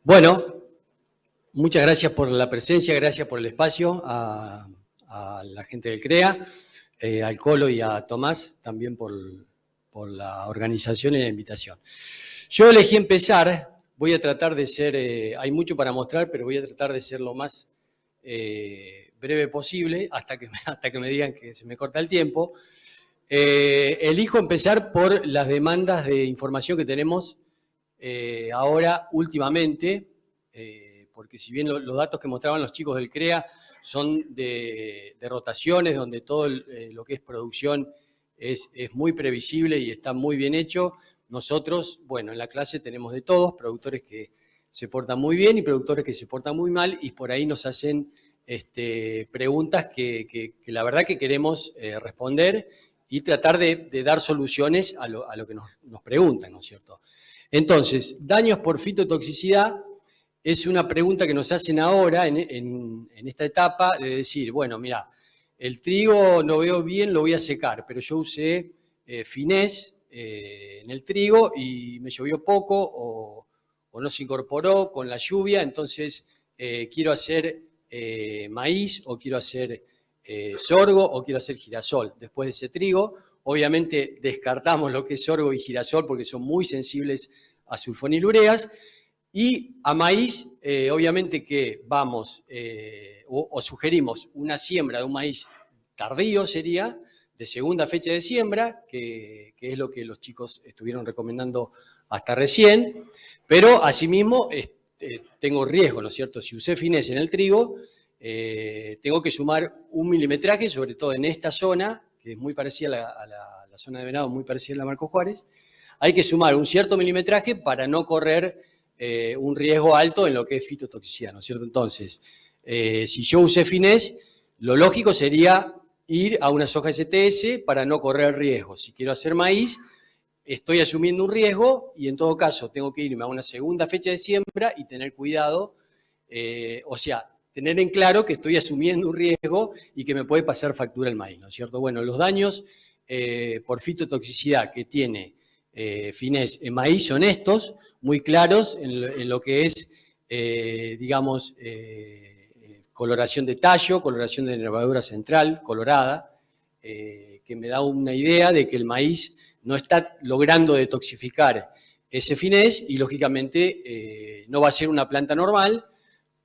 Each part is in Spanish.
Bueno, muchas gracias por la presencia, gracias por el espacio a la gente del CREA, al Colo y a Tomás también por la organización y la invitación. Yo elegí empezar, voy a tratar de ser, hay mucho para mostrar, pero voy a tratar de ser lo más breve posible hasta que me digan que se me corta el tiempo. Elijo empezar por las demandas de información que tenemos ahora últimamente, porque si bien los datos que mostraban los chicos del CREA son de rotaciones, donde todo lo que es producción es muy previsible y está muy bien hecho, nosotros, bueno, en la clase tenemos de todos, productores que se portan muy bien y productores que se portan muy mal, y por ahí nos hacen preguntas que la verdad que queremos responder y tratar de dar soluciones a lo que nos preguntan, ¿no es cierto? Entonces, daños por fitotoxicidad es una pregunta que nos hacen ahora en esta etapa de decir, bueno, mira, el trigo no veo bien, lo voy a secar, pero yo usé finés en el trigo y me llovió poco o no se incorporó con la lluvia, entonces quiero hacer maíz o quiero hacer sorgo o quiero hacer girasol después de ese trigo. Obviamente descartamos lo que es sorgo y girasol porque son muy sensibles a sulfonilureas. Y a maíz, obviamente que vamos o sugerimos una siembra de un maíz tardío, sería de segunda fecha de siembra, que es lo que los chicos estuvieron recomendando hasta recién, pero asimismo tengo riesgo, ¿no es cierto? Si usé finés en el trigo, tengo que sumar un milimetraje, sobre todo en esta zona, que es muy parecida a la zona de Venado, muy parecida a la Marcos Juárez. Hay que sumar un cierto milimetraje para no correr un riesgo alto en lo que es fitotoxicidad, ¿no es cierto? Entonces, si yo usé finés, lo lógico sería ir a una soja STS para no correr riesgo. Si quiero hacer maíz, estoy asumiendo un riesgo y en todo caso tengo que irme a una segunda fecha de siembra y tener cuidado, o sea, tener en claro que estoy asumiendo un riesgo y que me puede pasar factura el maíz, ¿no es cierto? Bueno, los daños por fitotoxicidad que tiene finés en maíz son estos, muy claros en lo que es, digamos, coloración de tallo, coloración de nervadura central, colorada, que me da una idea de que el maíz no está logrando detoxificar ese finés y, lógicamente, no va a ser una planta normal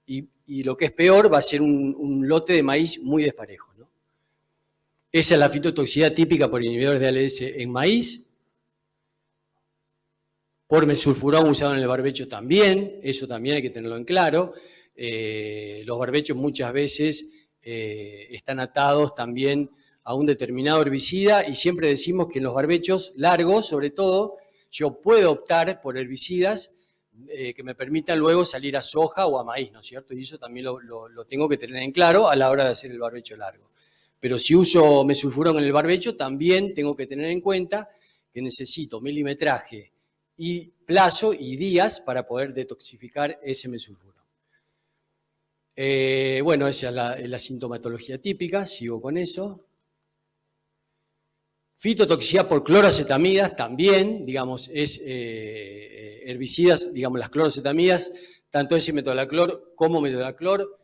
y lo que es peor, va a ser un lote de maíz muy desparejo, ¿no? Esa es la fitotoxicidad típica por inhibidores de ALS en maíz. Por mesulfurón usado en el barbecho también, eso también hay que tenerlo en claro. Los barbechos muchas veces están atados también a un determinado herbicida y siempre decimos que en los barbechos largos, sobre todo, yo puedo optar por herbicidas que me permitan luego salir a soja o a maíz, ¿no es cierto? Y eso también lo tengo que tener en claro a la hora de hacer el barbecho largo. Pero si uso mesulfurón en el barbecho, también tengo que tener en cuenta que necesito milimetraje y plazo y días para poder detoxificar ese mesulfuro. Bueno, esa es la sintomatología típica, sigo con eso. Fitotoxicidad por cloroacetamidas también, digamos, es herbicidas, digamos, las cloroacetamidas, tanto S-metolaclor como metolaclor,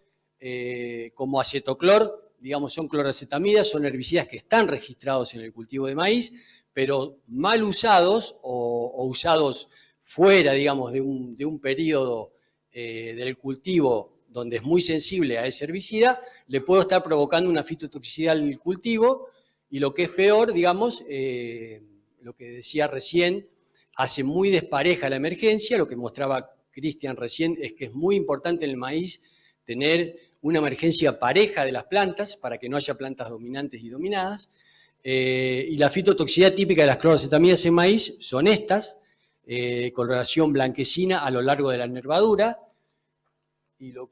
como acetoclor, digamos, son cloroacetamidas, son herbicidas que están registrados en el cultivo de maíz, pero mal usados o usados fuera, digamos, de un periodo del cultivo donde es muy sensible a ese herbicida, le puedo estar provocando una fitotoxicidad al cultivo y lo que es peor, digamos, lo que decía recién, hace muy despareja la emergencia, lo que mostraba Cristian recién es que es muy importante en el maíz tener una emergencia pareja de las plantas para que no haya plantas dominantes y dominadas. Y la fitotoxicidad típica de las cloroacetamidas en maíz son estas, coloración blanquecina a lo largo de la nervadura, y lo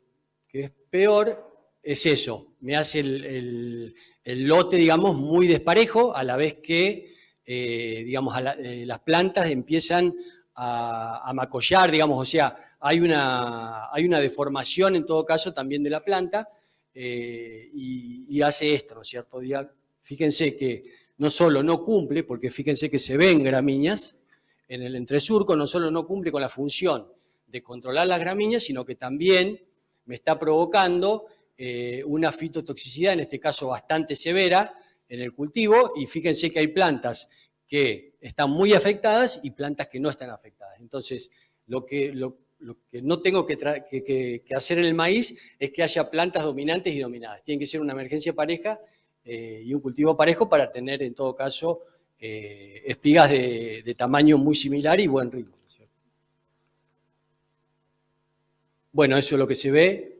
que es peor es eso, me hace el lote, digamos, muy desparejo, a la vez que, digamos, las plantas empiezan a macollar, digamos, o sea, hay una deformación en todo caso también de la planta y hace esto, ¿no es cierto? Fíjense que no solo no cumple, porque fíjense que se ven gramíneas en el entresurco, no solo no cumple con la función de controlar las gramíneas, sino que también me está provocando una fitotoxicidad, en este caso bastante severa, en el cultivo, y fíjense que hay plantas que están muy afectadas y plantas que no están afectadas. Entonces, lo que no tengo que hacer en el maíz es que haya plantas dominantes y dominadas. Tiene que ser una emergencia pareja y un cultivo parejo para tener, en todo caso, espigas de tamaño muy similar y buen ritmo, ¿cierto? Bueno, eso es lo que se ve.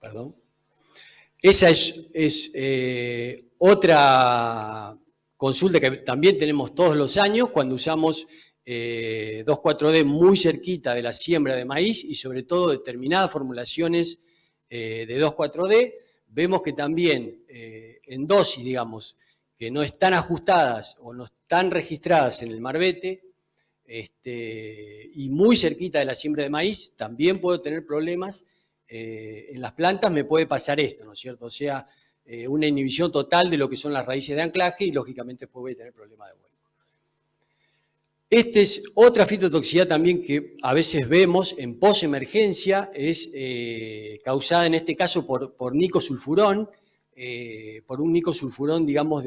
Perdón. Esa es otra consulta que también tenemos todos los años cuando usamos 2,4-D muy cerquita de la siembra de maíz y sobre todo determinadas formulaciones de 2,4-D. Vemos que también en dosis, digamos, que no están ajustadas o no están registradas en el marbete y muy cerquita de la siembra de maíz, también puedo tener problemas. En las plantas me puede pasar esto, ¿no es cierto? O sea, una inhibición total de lo que son las raíces de anclaje y lógicamente después voy a tener problemas de vuelo. Esta es otra fitotoxicidad también que a veces vemos en posemergencia, es causada en este caso por nicosulfurón, por un nicosulfurón, digamos,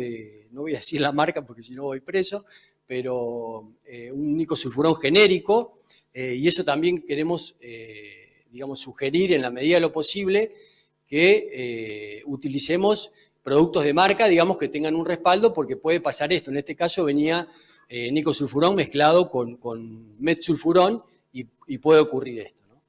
no voy a decir la marca porque si no voy preso, pero un nicosulfurón genérico, y eso también queremos, digamos, sugerir en la medida de lo posible que utilicemos productos de marca, digamos, que tengan un respaldo, porque puede pasar esto. En este caso venía nicosulfurón mezclado con metsulfurón y puede ocurrir esto, ¿no?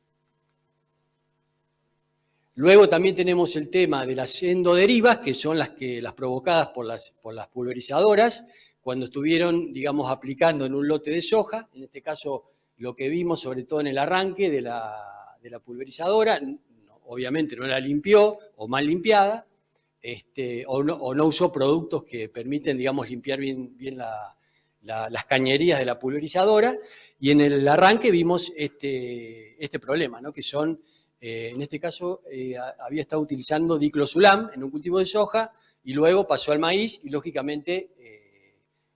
Luego también tenemos el tema de las endoderivas, que son las provocadas por las pulverizadoras, cuando estuvieron, digamos, aplicando en un lote de soja. En este caso, lo que vimos, sobre todo en el arranque de la pulverizadora, obviamente no la limpió o mal limpiada, o no usó productos que permiten, digamos, limpiar bien las cañerías de la pulverizadora, y en el arranque vimos este problema, ¿no? Que son, en este caso, había estado utilizando diclosulam en un cultivo de soja, y luego pasó al maíz, y lógicamente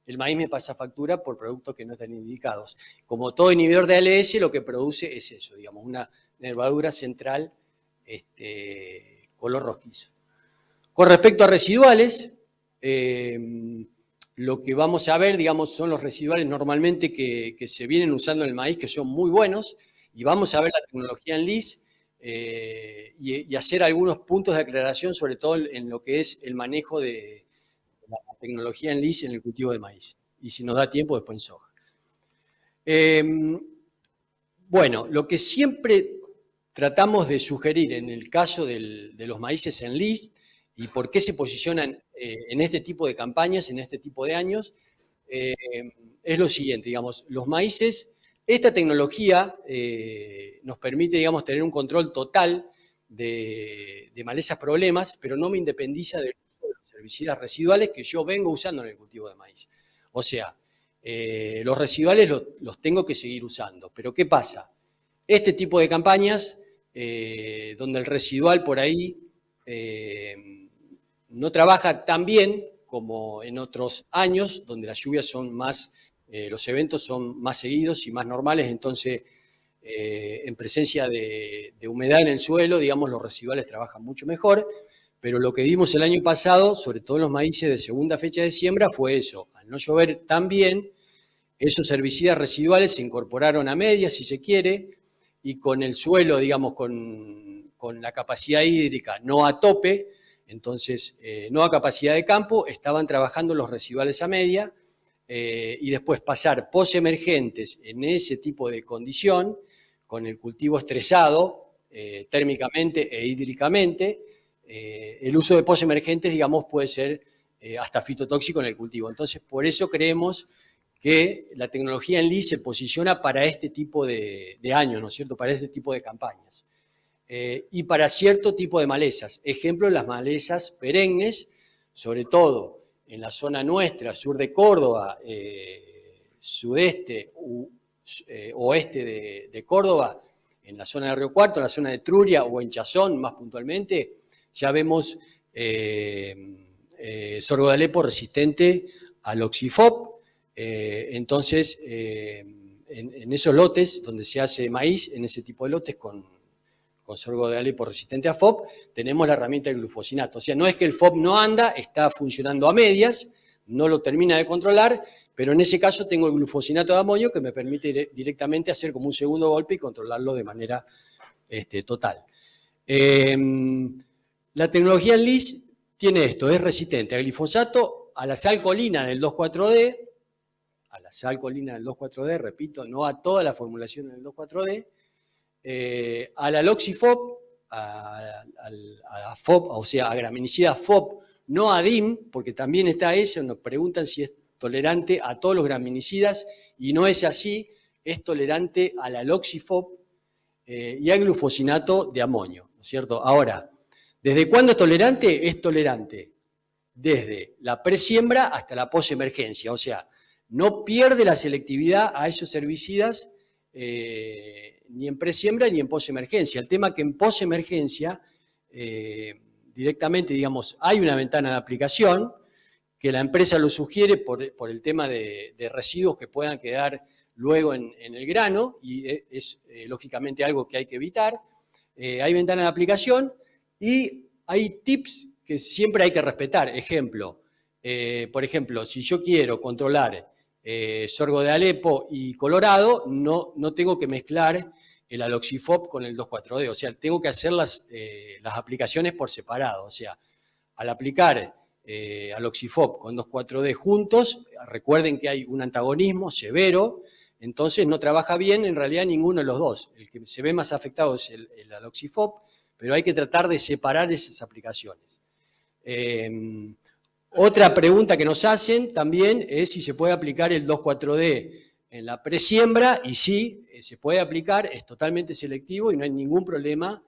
el maíz me pasa factura por productos que no están indicados. Como todo inhibidor de ALS, lo que produce es eso, digamos, una nervadura central color rojizo. Con respecto a residuales, lo que vamos a ver, digamos, son los residuales normalmente que se vienen usando en el maíz, que son muy buenos, y vamos a ver la tecnología en LIS y hacer algunos puntos de aclaración, sobre todo en lo que es el manejo de la tecnología en LIS en el cultivo de maíz, y si nos da tiempo después en soja. Bueno, lo que siempre tratamos de sugerir en el caso de los maíces en LIS y por qué se posicionan en este tipo de campañas, en este tipo de años, es lo siguiente, digamos, los maíces, esta tecnología nos permite, digamos, tener un control total de malezas problemas, pero no me independiza del uso de los herbicidas residuales que yo vengo usando en el cultivo de maíz. O sea, los residuales los tengo que seguir usando, pero ¿qué pasa? Este tipo de campañas, donde el residual por ahí no trabaja tan bien como en otros años, donde las lluvias son más, los eventos son más seguidos y más normales, entonces en presencia de humedad en el suelo, digamos, los residuales trabajan mucho mejor, pero lo que vimos el año pasado, sobre todo en los maíces de segunda fecha de siembra, fue eso. Al no llover tan bien, esos herbicidas residuales se incorporaron a medias, si se quiere, y con el suelo, digamos, con la capacidad hídrica no a tope, entonces no a capacidad de campo, estaban trabajando los residuales a media, y después pasar posemergentes en ese tipo de condición, con el cultivo estresado térmicamente e hídricamente, el uso de posemergentes, digamos, puede ser hasta fitotóxico en el cultivo. Entonces, por eso creemos que la tecnología en LIS se posiciona para este tipo de años, ¿no es cierto?, para este tipo de campañas. Y para cierto tipo de malezas. Ejemplo, las malezas perennes, sobre todo en la zona nuestra, sur de Córdoba, sudeste, oeste de Córdoba, en la zona de Río Cuarto, en la zona de Etruria o en Chazón, más puntualmente, ya vemos sorgo de Alepo resistente al Oxifop. Entonces, en esos lotes donde se hace maíz, en ese tipo de lotes con sorgo de Alepo resistente a FOB, tenemos la herramienta del glufosinato. O sea, no es que el FOB no anda, está funcionando a medias, no lo termina de controlar, pero en ese caso tengo el glufosinato de amonio que me permite directamente hacer como un segundo golpe y controlarlo de manera total. La tecnología LIS tiene esto, es resistente al glifosato, a la sal colina del 2,4-D, a la sal colina del 2,4-D, repito, no a toda la formulación del 2,4-D, a la loxifob, a FOB, o sea, a graminicida FOB, no a DIM, porque también está eso, nos preguntan si es tolerante a todos los graminicidas, y no es así, es tolerante a la loxifob y al glufosinato de amonio, ¿no es cierto? Ahora, ¿desde cuándo es tolerante? Es tolerante desde la presiembra hasta la posemergencia, o sea, no pierde la selectividad a esos herbicidas ni en presiembra ni en posemergencia. El tema es que en posemergencia directamente, digamos, hay una ventana de aplicación que la empresa lo sugiere por el tema de residuos que puedan quedar luego en el grano, y es lógicamente algo que hay que evitar. Hay ventana de aplicación y hay tips que siempre hay que respetar. Ejemplo, por ejemplo, si yo quiero controlar sorgo de Alepo y Colorado, no tengo que mezclar el aloxifob con el 2,4-D, o sea, tengo que hacer las aplicaciones por separado. O sea, al aplicar aloxifob con 2,4-D juntos, recuerden que hay un antagonismo severo, entonces no trabaja bien en realidad ninguno de los dos. El que se ve más afectado es el aloxifob, pero hay que tratar de separar esas aplicaciones. Otra pregunta que nos hacen también es si se puede aplicar el 2,4-D en la presiembra, y sí, se puede aplicar, es totalmente selectivo y no hay ningún problema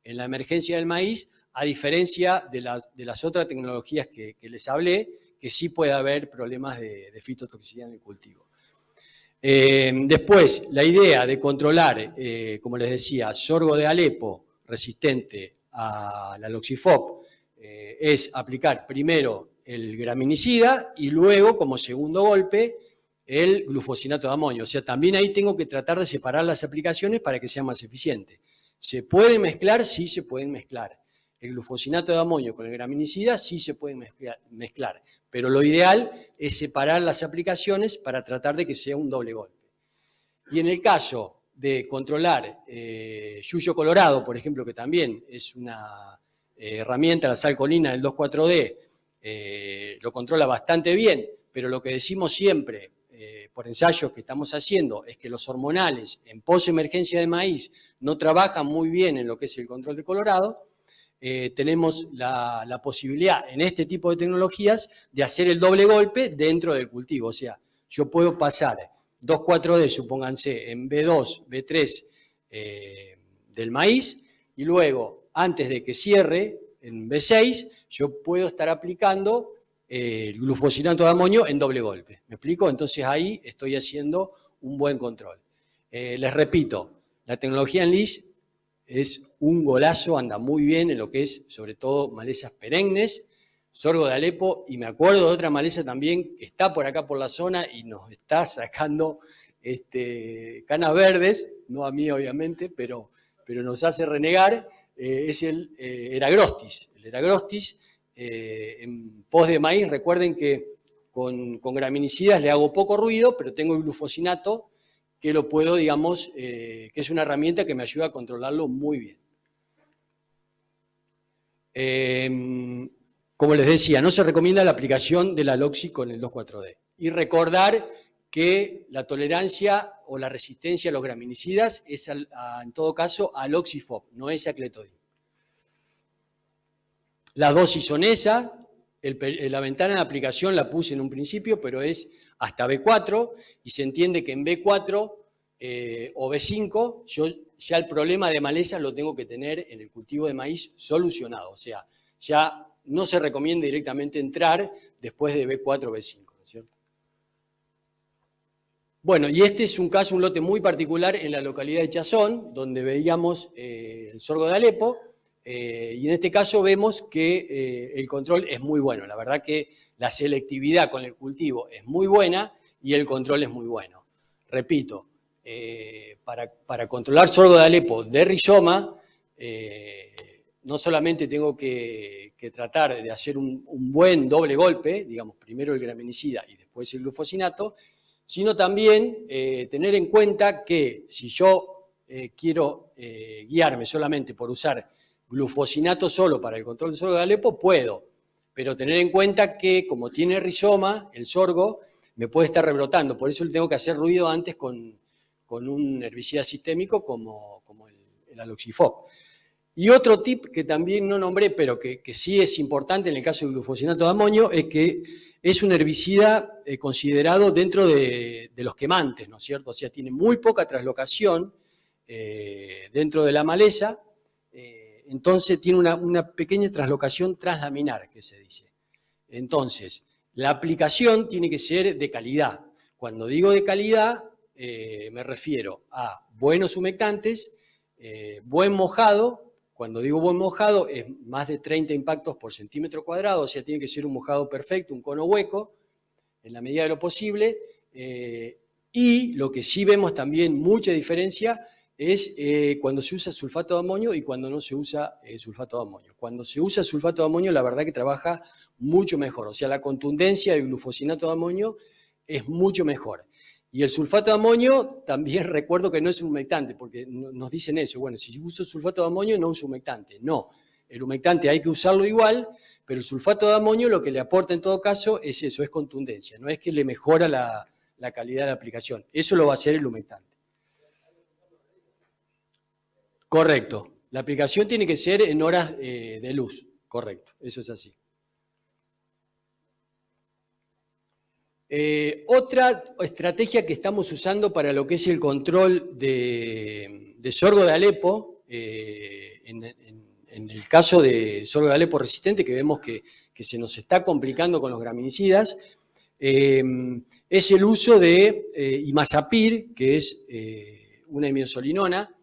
en la emergencia del maíz, a diferencia de las otras tecnologías que les hablé, que sí puede haber problemas de fitotoxicidad en el cultivo. Después, la idea de controlar, como les decía, sorgo de Alepo resistente a la loxifob, es aplicar primero el graminicida y luego, como segundo golpe, el glufosinato de amonio. O sea, también ahí tengo que tratar de separar las aplicaciones para que sea más eficiente. ¿Se pueden mezclar? Sí, se pueden mezclar. El glufosinato de amonio con el graminicida sí se pueden mezclar, pero lo ideal es separar las aplicaciones para tratar de que sea un doble golpe. Y en el caso de controlar yuyo colorado, por ejemplo, que también es una herramienta, la sal colina del 2,4-D, lo controla bastante bien, pero lo que decimos siempre, por ensayos que estamos haciendo, es que los hormonales en posemergencia de maíz no trabajan muy bien en lo que es el control de colorado. Tenemos la posibilidad en este tipo de tecnologías de hacer el doble golpe dentro del cultivo. O sea, yo puedo pasar 2,4-D, supónganse, en B2, B3 del maíz, y luego, antes de que cierre en B6, yo puedo estar aplicando el glufosinato de amonio en doble golpe. ¿Me explico? Entonces ahí estoy haciendo un buen control. Les repito, la tecnología en LIS es un golazo, anda muy bien en lo que es, sobre todo, malezas perennes, sorgo de Alepo, y me acuerdo de otra maleza también que está por acá por la zona y nos está sacando canas verdes, no a mí obviamente, pero nos hace renegar, es el Eragrostis. El Eragrostis, en pos de maíz, recuerden que con graminicidas le hago poco ruido, pero tengo el glufosinato, que lo puedo, digamos, que es una herramienta que me ayuda a controlarlo muy bien. Como les decía, no se recomienda la aplicación de la Loxi con el 2,4-D. Y recordar que la tolerancia o la resistencia a los graminicidas es, en todo caso, a loxifob, no es a cletodin. Las dosis son esas, la ventana de aplicación la puse en un principio, pero es hasta B4, y se entiende que en B4 o B5, yo ya el problema de maleza lo tengo que tener en el cultivo de maíz solucionado. O sea, ya no se recomienda directamente entrar después de B4 o B5, ¿no es cierto? Bueno, y este es un caso, un lote muy particular en la localidad de Chazón, donde veíamos el sorgo de Alepo, y en este caso vemos que el control es muy bueno. La verdad que la selectividad con el cultivo es muy buena y el control es muy bueno. Repito, para controlar sorgo de Alepo de rizoma, no solamente tengo que tratar de hacer un buen doble golpe, digamos, primero el graminicida y después el glufosinato, sino también tener en cuenta que si yo quiero guiarme solamente por usar glufosinato solo para el control del sorgo de Alepo, puedo, pero tener en cuenta que como tiene rizoma, el sorgo me puede estar rebrotando, por eso le tengo que hacer ruido antes con un herbicida sistémico como el aloxifop. Y otro tip que también no nombré, pero que sí es importante en el caso del glufosinato de amonio, es que es un herbicida considerado dentro de los quemantes, ¿no es cierto? O sea, tiene muy poca traslocación dentro de la maleza, entonces tiene una pequeña traslocación translaminar, que se dice. Entonces, la aplicación tiene que ser de calidad. Cuando digo de calidad, me refiero a buenos humectantes, buen mojado. Cuando digo buen mojado, es más de 30 impactos por centímetro cuadrado, o sea, tiene que ser un mojado perfecto, un cono hueco, en la medida de lo posible. Y lo que sí vemos también mucha diferencia es cuando se usa sulfato de amonio y cuando no se usa sulfato de amonio. Cuando se usa sulfato de amonio, la verdad que trabaja mucho mejor, o sea, la contundencia del glufosinato de amonio es mucho mejor. Y el sulfato de amonio, también recuerdo que no es un humectante, porque nos dicen eso, bueno, si uso sulfato de amonio no uso humectante. No, el humectante hay que usarlo igual, pero el sulfato de amonio lo que le aporta en todo caso es eso, es contundencia, no es que le mejora la calidad de la aplicación, eso lo va a hacer el humectante. Correcto, la aplicación tiene que ser en horas de luz, correcto, eso es así. Otra estrategia que estamos usando para lo que es el control de sorgo de Alepo, en el caso de sorgo de Alepo resistente, que vemos que se nos está complicando con los graminicidas, es el uso de imazapir, que es una imiosolinona,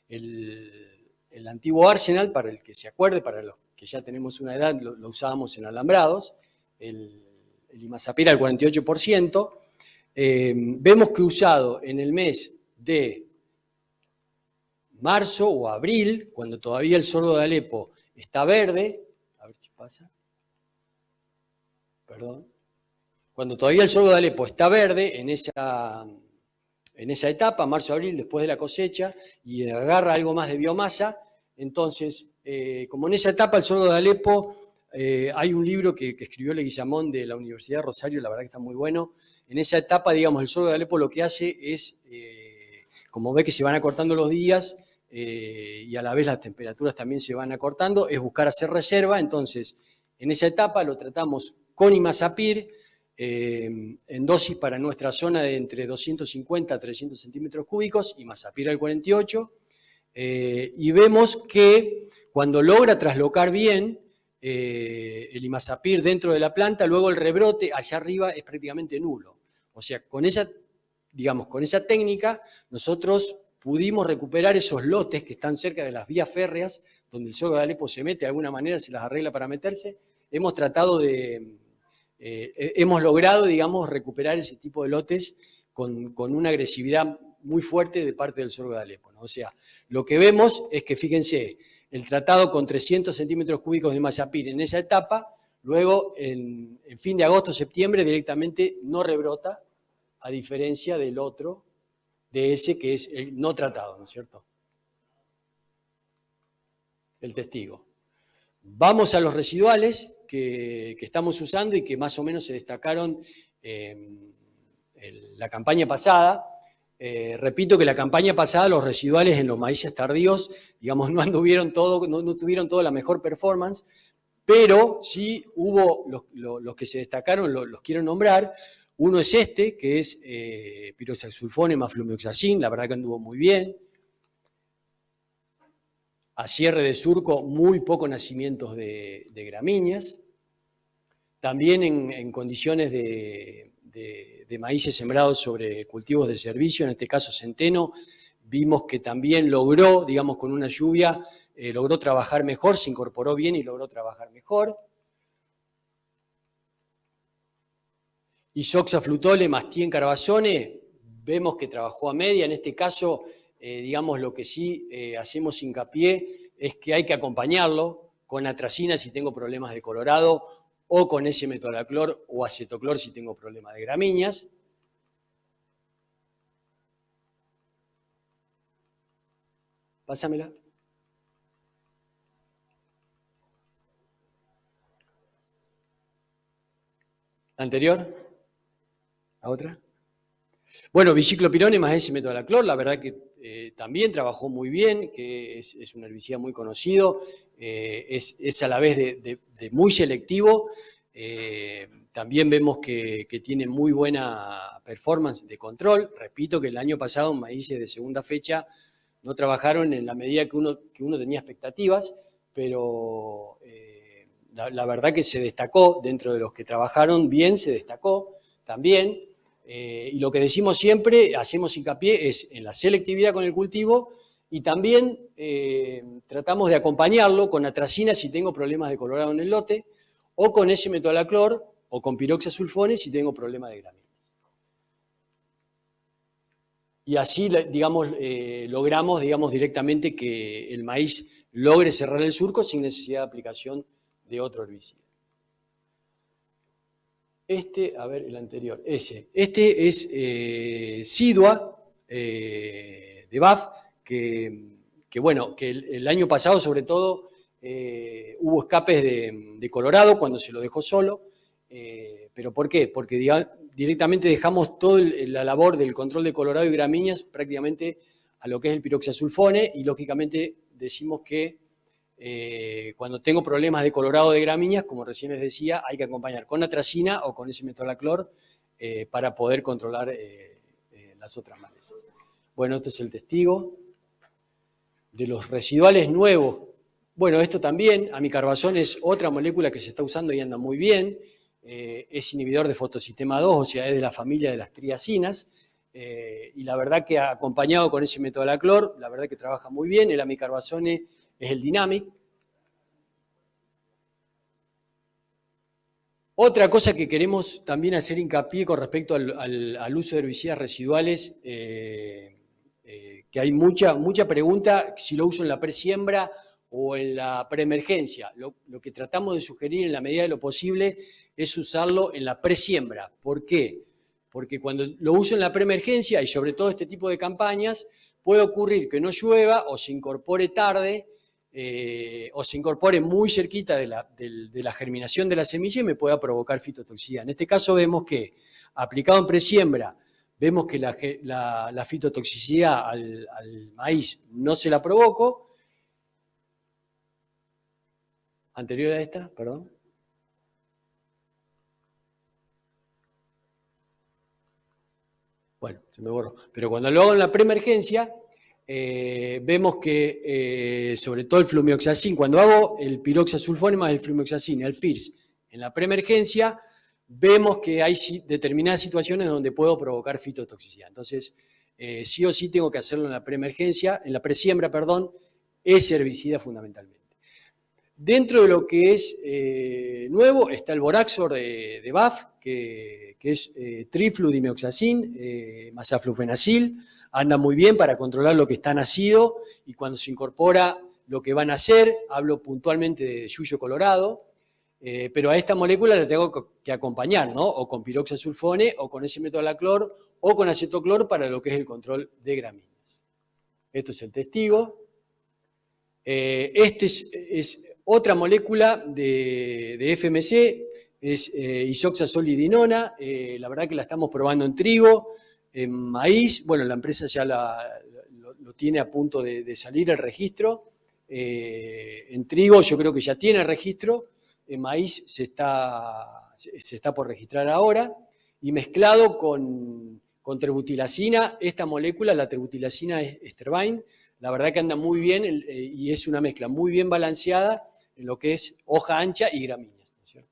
el antiguo Arsenal, para el que se acuerde, para los que ya tenemos una edad, lo usábamos en alambrados, el imazapir al 48%, vemos que usado en el mes de marzo o abril, cuando todavía el sorgo de Alepo está verde, a ver si pasa, perdón, cuando todavía el sorgo de Alepo está verde en esa etapa, marzo-abril, después de la cosecha, y agarra algo más de biomasa, entonces, como en esa etapa el sorgo de Alepo, hay un libro que escribió Leguizamón de la Universidad de Rosario, la verdad que está muy bueno. En esa etapa, digamos, el sorgo de Alepo lo que hace es, como ve que se van acortando los días y a la vez las temperaturas también se van acortando, es buscar hacer reserva. Entonces, en esa etapa lo tratamos con imazapir, en dosis para nuestra zona de entre 250 a 300 centímetros cúbicos, imazapir al 48, y vemos que cuando logra traslocar bien el imazapir dentro de la planta, luego el rebrote allá arriba es prácticamente nulo. O sea, con esa técnica nosotros pudimos recuperar esos lotes que están cerca de las vías férreas, donde el sorgo de Alepo se mete de alguna manera, se las arregla para meterse. Hemos tratado hemos logrado, digamos, recuperar ese tipo de lotes con una agresividad muy fuerte de parte del sorgo de Alepo, ¿no? O sea, lo que vemos es que, fíjense, el tratado con 300 centímetros cúbicos de imazapir en esa etapa, luego en fin de agosto, septiembre, directamente no rebrota, a diferencia del otro, de ese que es el no tratado, ¿no es cierto? El testigo. Vamos a los residuales que estamos usando y que más o menos se destacaron en la campaña pasada. Repito que la campaña pasada los residuales en los maíces tardíos, digamos, no tuvieron toda la mejor performance, pero sí hubo los que se destacaron, los quiero nombrar. Uno es este, que es piroxasulfone más flumioxacin, la verdad que anduvo muy bien. A cierre de surco, muy pocos nacimientos de gramíneas. También en condiciones de maíces sembrados sobre cultivos de servicio, en este caso centeno, vimos que también logró, digamos, con una lluvia, logró trabajar mejor, se incorporó bien y logró trabajar mejor. Isoxaflutole más tien carbazone, vemos que trabajó a media. En este caso, digamos, lo que sí hacemos hincapié es que hay que acompañarlo con atracina si tengo problemas de colorado, o con S-metolaclor o acetoclor si tengo problemas de gramíneas. Pásamela. ¿La anterior? ¿La otra? Bueno, biciclopirone más S-metolaclor, la verdad que también trabajó muy bien, que es un herbicida muy conocido, es a la vez de muy selectivo. También vemos que tiene muy buena performance de control. Repito que el año pasado en maíces de segunda fecha no trabajaron en la medida que uno tenía expectativas, pero la verdad que se destacó, dentro de los que trabajaron bien, se destacó también. Y lo que decimos siempre, hacemos hincapié, es en la selectividad con el cultivo, y también tratamos de acompañarlo con atracina si tengo problemas de colorado en el lote, o con S-metolaclor o con piroxasulfone si tengo problemas de gramíneas. Y así, digamos, logramos, digamos, directamente que el maíz logre cerrar el surco sin necesidad de aplicación de otro herbicida. A ver, el anterior, ese. Este es Sidua de BAF, que bueno, que el año pasado sobre todo hubo escapes de Colorado cuando se lo dejó solo. ¿Pero por qué? Porque directamente dejamos toda la labor del control de colorado y gramíneas prácticamente a lo que es el piroxasulfone, y lógicamente decimos que cuando tengo problemas de colorado de gramíneas, como recién les decía, hay que acompañar con atracina o con S-metolaclor para poder controlar las otras malezas. Bueno, este es el testigo. De los residuales nuevos, bueno, esto también, amicarbazón es otra molécula que se está usando y anda muy bien. Es inhibidor de fotosistema 2, o sea, es de la familia de las triacinas, y la verdad que acompañado con ese metolaclor, la verdad que trabaja muy bien. El amicarbazone es el Dynamic. Otra cosa que queremos también hacer hincapié con respecto al uso de herbicidas residuales, que hay mucha pregunta si lo uso en la presiembra o en la preemergencia. Lo que tratamos de sugerir en la medida de lo posible es usarlo en la presiembra. ¿Por qué? Porque cuando lo uso en la preemergencia, y sobre todo este tipo de campañas, puede ocurrir que no llueva o se incorpore tarde, o se incorpore muy cerquita de la germinación de la semilla y me pueda provocar fitotoxicidad. En este caso vemos que, aplicado en presiembra, vemos que la fitotoxicidad al maíz no se la provoco. Anterior a esta, perdón. Bueno, se me borró. Pero cuando lo hago en la preemergencia, vemos que, sobre todo el flumioxacin, cuando hago el piroxasulfone más el flumioxacin, el FIRS, en la preemergencia, vemos que hay determinadas situaciones donde puedo provocar fitotoxicidad. Entonces, sí o sí tengo que hacerlo en la preemergencia, en la presiembra, perdón, es herbicida fundamentalmente. Dentro de lo que es nuevo está el Boraxor de BAF, que es trifludimeoxacin, masaflufenacil, anda muy bien para controlar lo que está nacido, y cuando se incorpora lo que van a hacer, hablo puntualmente de yuyo colorado, pero a esta molécula la tengo que acompañar, ¿no? O con piroxasulfone, o con S-metolaclor, o con acetoclor para lo que es el control de gramíneas. Esto es el testigo. Este es otra molécula de FMC, es isoxazolidinona. La verdad que la estamos probando en trigo, en maíz. Bueno, la empresa ya lo tiene a punto de salir el registro. En trigo yo creo que ya tiene registro. En maíz se está por registrar ahora. Y mezclado con terbutilacina, esta molécula, la terbutilacina Esterbine, la verdad que anda muy bien y es una mezcla muy bien balanceada en lo que es hoja ancha y gramíneas, ¿no es cierto?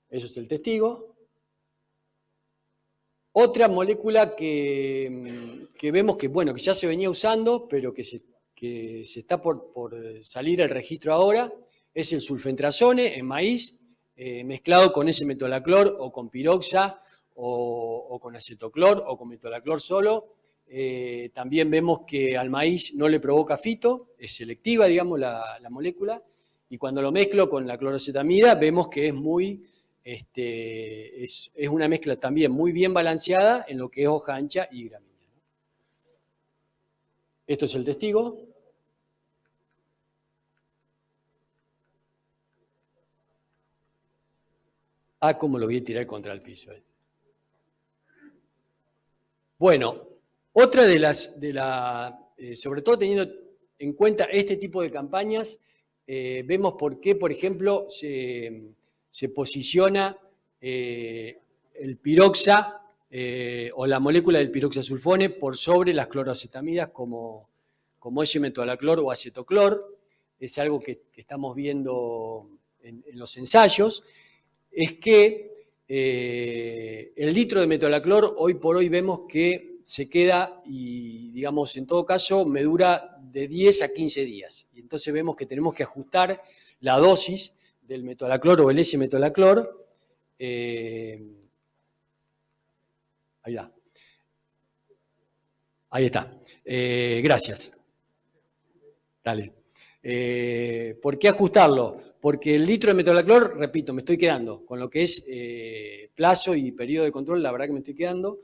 Eso es el testigo. Otra molécula que vemos que, bueno, que ya se venía usando, pero que se está por salir el registro ahora, es el sulfentrazone en maíz, mezclado con S-metolaclor o con piroxa o con acetoclor o con metolaclor solo. También vemos que al maíz no le provoca fito, es selectiva, digamos, la molécula, y cuando lo mezclo con la clorocetamida vemos que es muy, es una mezcla también muy bien balanceada en lo que es hoja ancha y gramínea. Esto es el testigo. Ah, cómo lo voy a tirar contra el piso. Bueno, otra de las, sobre todo teniendo en cuenta este tipo de campañas, vemos por qué, por ejemplo, se posiciona el piroxa o la molécula del piroxasulfone por sobre las cloroacetamidas como S-metolaclor o acetoclor. Es algo que estamos viendo en los ensayos. Es que el litro de metolaclor hoy por hoy vemos que se queda y, digamos, en todo caso me dura de 10 a 15 días. Y entonces vemos que tenemos que ajustar la dosis del metolaclor o el S-metolaclor. Ahí está. Ahí está. Gracias. Dale. ¿Por qué ajustarlo? Porque el litro de metolaclor, repito, me estoy quedando con lo que es plazo y periodo de control, la verdad que me estoy quedando.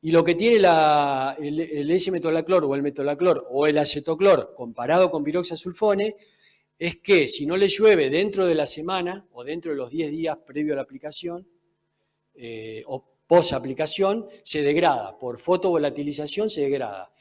Y lo que tiene el S-metolaclor o el metolaclor o el acetoclor comparado con piroxasulfone es que si no le llueve dentro de la semana o dentro de los 10 días previo a la aplicación o post-aplicación, se degrada. Por fotovolatilización se degrada.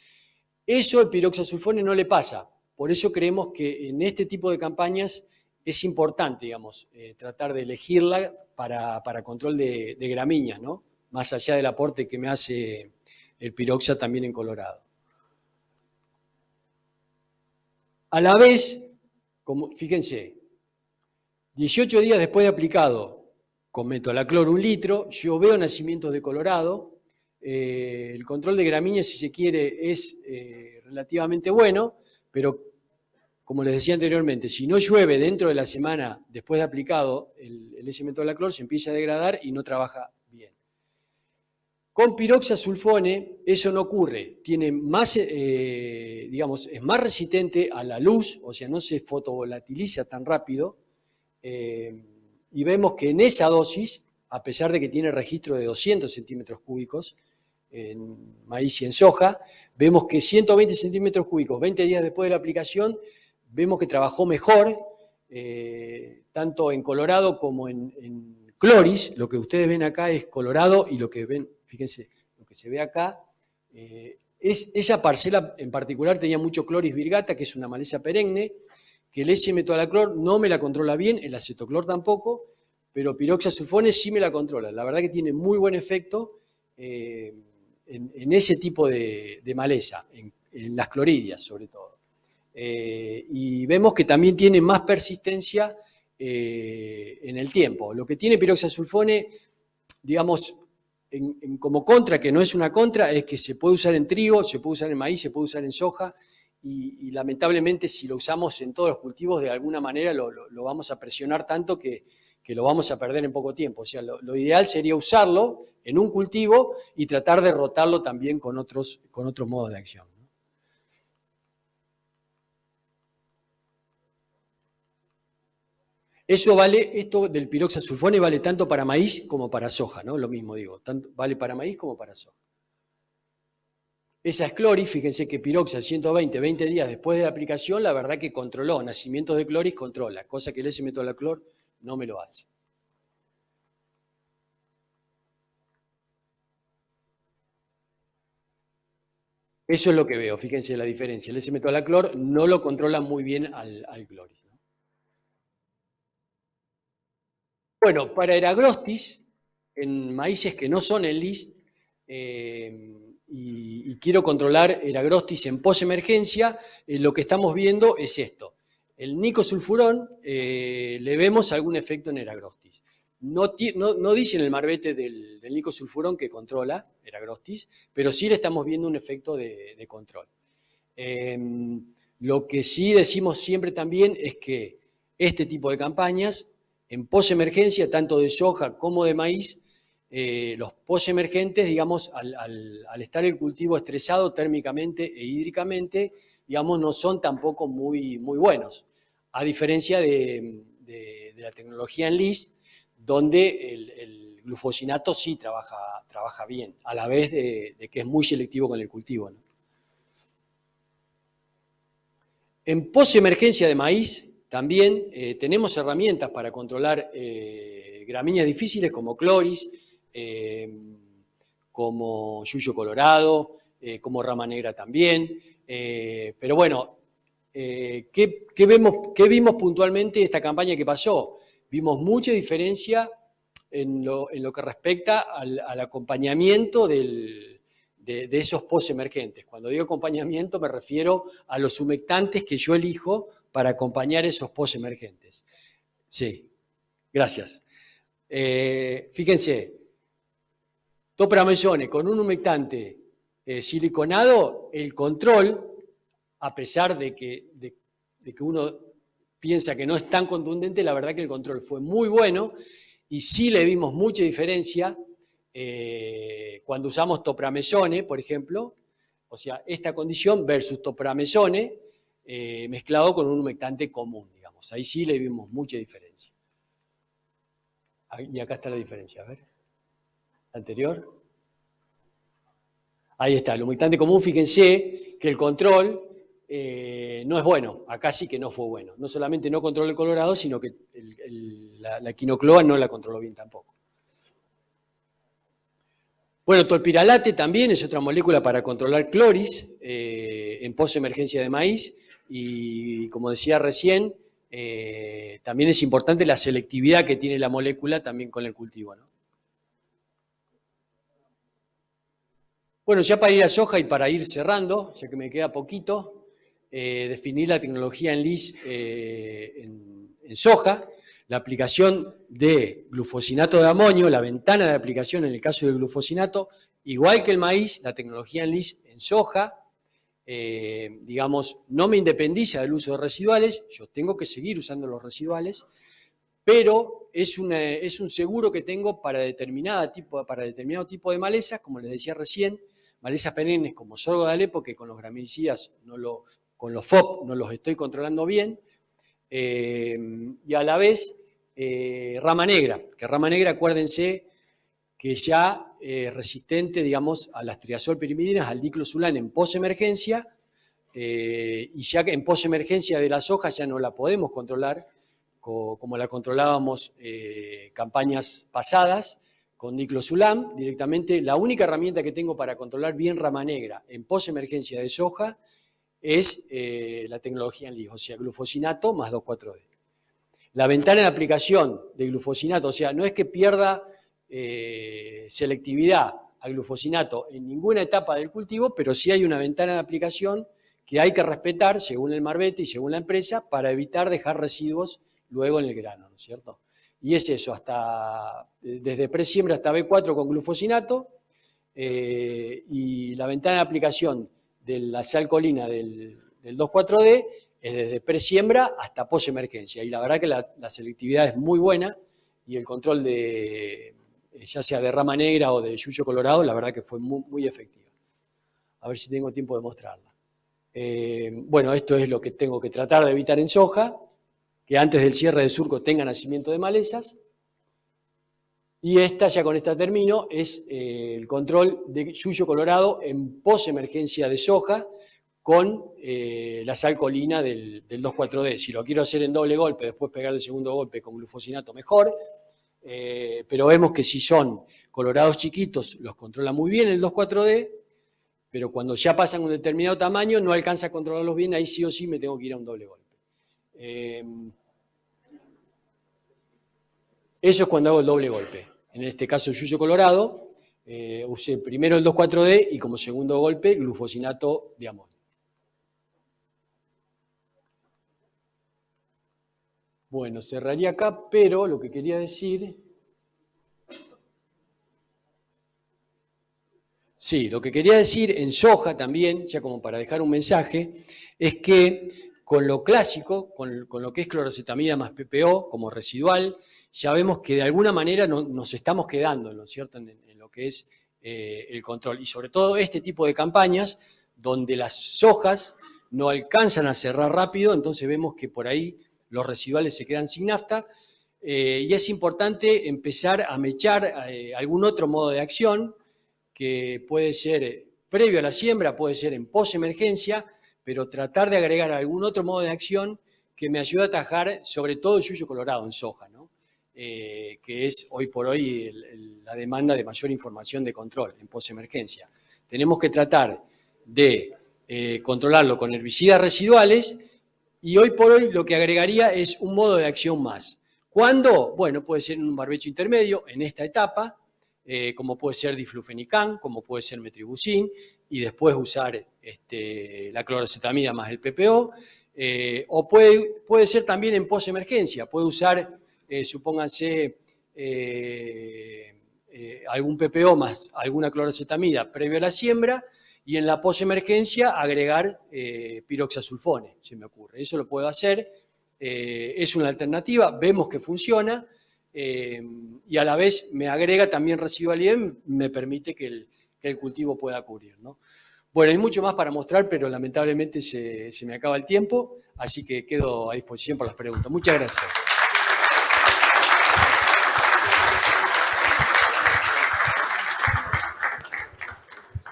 Eso el piroxasulfone no le pasa. Por eso creemos que en este tipo de campañas es importante, digamos, tratar de elegirla para control de gramíneas, ¿no? Más allá del aporte que me hace el piroxa también en Colorado. A la vez, fíjense, 18 días después de aplicado con metolaclor 1 litro, yo veo nacimientos de Colorado. El control de gramíneas, si se quiere, es relativamente bueno, pero como les decía anteriormente, si no llueve dentro de la semana después de aplicado el S-metolaclor, se empieza a degradar y no trabaja bien. Con piroxasulfone eso no ocurre, tiene más, digamos, es más resistente a la luz, o sea, no se fotovolatiliza tan rápido, y vemos que en esa dosis, a pesar de que tiene registro de 200 centímetros cúbicos en maíz y en soja, vemos que 120 centímetros cúbicos, 20 días después de la aplicación, vemos que trabajó mejor, tanto en Colorado como en Cloris. Lo que ustedes ven acá es Colorado y lo que ven, fíjense, lo que se ve acá, esa parcela en particular tenía mucho Cloris virgata, que es una maleza perenne, que el S-metolaclor no me la controla bien, el acetoclor tampoco, pero piroxasulfone sí me la controla. La verdad que tiene muy buen efecto en ese tipo de maleza, en las cloridias sobre todo. Y vemos que también tiene más persistencia en el tiempo. Lo que tiene piroxasulfone, digamos, como contra, que no es una contra, es que se puede usar en trigo, se puede usar en maíz, se puede usar en soja, y lamentablemente si lo usamos en todos los cultivos, de alguna manera lo vamos a presionar tanto que lo vamos a perder en poco tiempo. O sea, lo ideal sería usarlo en un cultivo y tratar de rotarlo también con otros modos de acción. Eso vale, esto del piroxasulfone vale tanto para maíz como para soja, ¿no? Lo mismo digo, vale para maíz como para soja. Esa es Cloris, fíjense que piroxa 120, 20 días después de la aplicación, la verdad que controló, nacimientos de Cloris controla, cosa que el S-metolaclor no me lo hace. Eso es lo que veo, fíjense la diferencia. El S-metolaclor no lo controla muy bien al Cloris. Bueno, para Eragrostis, en maíces que no son en list, y quiero controlar Eragrostis en posemergencia, lo que estamos viendo es esto. El nicosulfurón, le vemos algún efecto en Eragrostis. No dice en el marbete del nicosulfurón que controla Eragrostis, pero sí le estamos viendo un efecto de control. Lo que sí decimos siempre también es que este tipo de campañas, en posemergencia, tanto de soja como de maíz, los posemergentes, digamos, al estar el cultivo estresado térmicamente e hídricamente, digamos, no son tampoco muy buenos, a diferencia de la tecnología en LIS, donde el glufosinato sí trabaja bien, a la vez de que es muy selectivo con el cultivo, ¿no? En posemergencia de maíz también tenemos herramientas para controlar gramíneas difíciles como cloris, como yuyo colorado, como rama negra también. Pero bueno, ¿qué vimos puntualmente esta campaña que pasó? Vimos mucha diferencia en lo que respecta al acompañamiento de esos posemergentes. Cuando digo acompañamiento me refiero a los humectantes que yo elijo para acompañar esos posemergentes. Sí, gracias. Fíjense, topramezone con un humectante siliconado, el control, a pesar de que uno piensa que no es tan contundente, la verdad que el control fue muy bueno y sí le vimos mucha diferencia cuando usamos topramezone, por ejemplo, o sea, esta condición versus topramezone mezclado con un humectante común, digamos. Ahí sí le vimos mucha diferencia. Y acá está la diferencia, a ver. Anterior. Ahí está, el humectante común, fíjense que el control no es bueno, acá sí que no fue bueno. No solamente no controló el colorado, sino que la quinocloa no la controló bien tampoco. Bueno, tolpiralate también es otra molécula para controlar cloris en posemergencia de maíz y como decía recién, también es importante la selectividad que tiene la molécula también con el cultivo, ¿no? Bueno, ya para ir a soja y para ir cerrando, ya que me queda poquito, definir la tecnología en LIS en soja, la aplicación de glufosinato de amonio, la ventana de aplicación en el caso del glufosinato, igual que el maíz, la tecnología en LIS en soja, digamos, no me independiza del uso de residuales, yo tengo que seguir usando los residuales, pero es un seguro que tengo para determinado tipo de malezas, como les decía recién, malezas perennes como sorgo de Alepo, que con los graminicidas, con los FOP no los estoy controlando bien, y a la vez rama negra, que rama negra, acuérdense que ya es resistente, digamos, a las triazolpirimidinas, al diclosulán en posemergencia, y ya que en posemergencia de la soja ya no la podemos controlar como la controlábamos campañas pasadas, con diclosulam directamente. La única herramienta que tengo para controlar bien rama negra en posemergencia de soja es la tecnología en LIS, o sea, glufosinato más 2,4-D. La ventana de aplicación de glufosinato, o sea, no es que pierda selectividad al glufosinato en ninguna etapa del cultivo, pero sí hay una ventana de aplicación que hay que respetar según el marbete y según la empresa para evitar dejar residuos luego en el grano, ¿no es cierto? Y es eso, desde presiembra hasta B4 con glufosinato, y la ventana de aplicación de la salcolina del 2,4-D es desde presiembra hasta posemergencia. Y la verdad que la selectividad es muy buena y el control ya sea de rama negra o de yuyo colorado, la verdad que fue muy efectiva. A ver si tengo tiempo de mostrarla. Bueno, esto es lo que tengo que tratar de evitar en soja, que antes del cierre de surco tenga nacimiento de malezas. Y ya con esta termino, es el control de yuyo colorado en posemergencia de soja con la salcolina del 2,4-D. Si lo quiero hacer en doble golpe, después pegar el segundo golpe con glufosinato, mejor. Pero vemos que si son colorados chiquitos, los controla muy bien el 2,4-D, pero cuando ya pasan un determinado tamaño, no alcanza a controlarlos bien, ahí sí o sí me tengo que ir a un doble golpe. Eso es cuando hago el doble golpe. En este caso, el yuyo colorado, usé primero el 2,4-D y como segundo golpe, glufosinato de amonio. Bueno, cerraría acá, pero lo que quería decir... Sí, lo que quería decir en soja también, ya como para dejar un mensaje, es que con lo clásico, con lo que es clorocetamida más PPO como residual, ya vemos que de alguna manera nos estamos quedando, ¿no es cierto?, en lo que es el control. Y sobre todo este tipo de campañas donde las sojas no alcanzan a cerrar rápido, entonces vemos que por ahí los residuales se quedan sin nafta, y es importante empezar a mechar algún otro modo de acción que puede ser previo a la siembra, puede ser en posemergencia, pero tratar de agregar algún otro modo de acción que me ayude a atajar sobre todo el yuyo colorado en soja, ¿no? Que es hoy por hoy la demanda de mayor información de control en posemergencia. Tenemos que tratar de controlarlo con herbicidas residuales y hoy por hoy lo que agregaría es un modo de acción más. ¿Cuándo? Bueno, puede ser en un barbecho intermedio, en esta etapa, como puede ser diflufenicán, como puede ser metribuzin, y después usar la clorocetamida más el PPO, o puede ser también en posemergencia, puede usar, supónganse, algún PPO más alguna clorocetamida previo a la siembra, y en la posemergencia agregar piroxasulfone, se me ocurre. Eso lo puedo hacer, es una alternativa, vemos que funciona, y a la vez me agrega también residualidad, me permite que el cultivo pueda cubrir, ¿no? Bueno, hay mucho más para mostrar, pero lamentablemente se me acaba el tiempo, así que quedo a disposición para las preguntas. Muchas gracias.